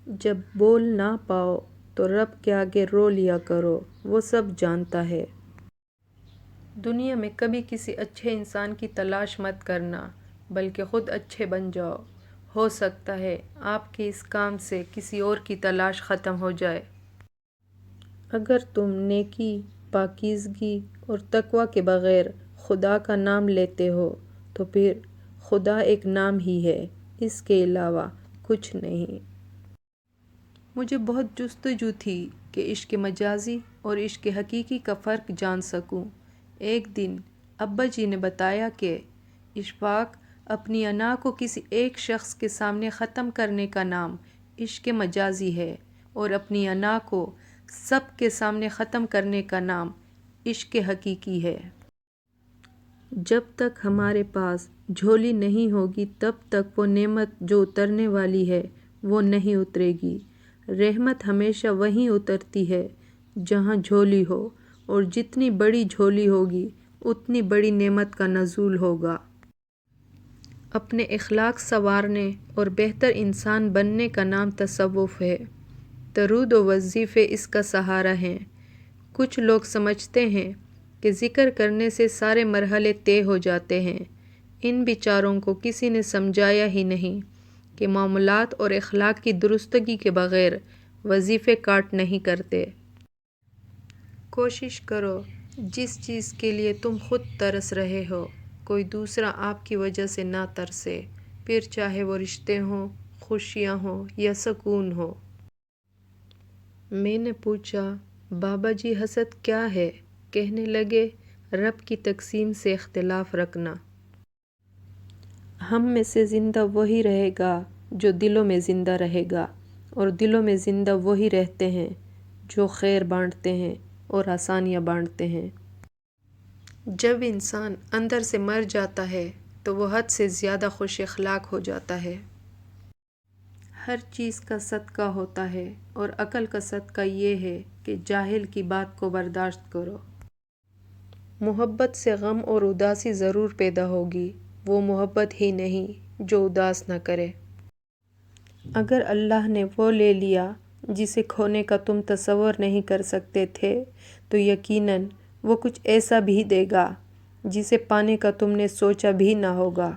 جب بول نہ پاؤ تو رب کے آگے رو لیا کرو، وہ سب جانتا ہے۔ دنیا میں کبھی کسی اچھے انسان کی تلاش مت کرنا، بلکہ خود اچھے بن جاؤ۔ ہو سکتا ہے آپ کے اس کام سے کسی اور کی تلاش ختم ہو جائے۔ اگر تم نیکی، پاکیزگی اور تقوی کے بغیر خدا کا نام لیتے ہو تو پھر خدا ایک نام ہی ہے، اس کے علاوہ کچھ نہیں۔ مجھے بہت جستجو تھی کہ عشق مجازی اور عشق حقیقی کا فرق جان سکوں۔ ایک دن ابا جی نے بتایا کہ اشفاق، اپنی انا کو کسی ایک شخص کے سامنے ختم کرنے کا نام عشق مجازی ہے، اور اپنی انا کو سب کے سامنے ختم کرنے کا نام عشق حقیقی ہے۔ جب تک ہمارے پاس جھولی نہیں ہوگی تب تک وہ نعمت جو اترنے والی ہے وہ نہیں اترے گی۔ رحمت ہمیشہ وہیں اترتی ہے جہاں جھولی ہو، اور جتنی بڑی جھولی ہوگی اتنی بڑی نعمت کا نزول ہوگا۔ اپنے اخلاق سنوارنے اور بہتر انسان بننے کا نام تصوف ہے۔ درود و وظیفے اس کا سہارا ہیں۔ کچھ لوگ سمجھتے ہیں کہ ذکر کرنے سے سارے مرحلے طے ہو جاتے ہیں۔ ان بیچاروں کو کسی نے سمجھایا ہی نہیں کہ معاملات اور اخلاق کی درستگی کے بغیر وظیفے کاٹ نہیں کرتے۔ کوشش کرو جس چیز کے لیے تم خود ترس رہے ہو کوئی دوسرا آپ کی وجہ سے نہ ترسے، پھر چاہے وہ رشتے ہوں، خوشیاں ہوں یا سکون ہو۔ میں نے پوچھا، بابا جی حسد کیا ہے؟ کہنے لگے، رب کی تقسیم سے اختلاف رکھنا۔ ہم میں سے زندہ وہی رہے گا جو دلوں میں زندہ رہے گا، اور دلوں میں زندہ وہی رہتے ہیں جو خیر بانٹتے ہیں اور آسانیاں بانٹتے ہیں۔ جب انسان اندر سے مر جاتا ہے تو وہ حد سے زیادہ خوش اخلاق ہو جاتا ہے۔ ہر چیز کا صدقہ ہوتا ہے، اور عقل کا صدقہ یہ ہے کہ جاہل کی بات کو برداشت کرو۔ محبت سے غم اور اداسی ضرور پیدا ہوگی، وہ محبت ہی نہیں جو اداس نہ کرے۔ اگر اللہ نے وہ لے لیا جسے کھونے کا تم تصور نہیں کر سکتے تھے تو یقیناً وہ کچھ ایسا بھی دے گا جسے پانے کا تم نے سوچا بھی نہ ہوگا۔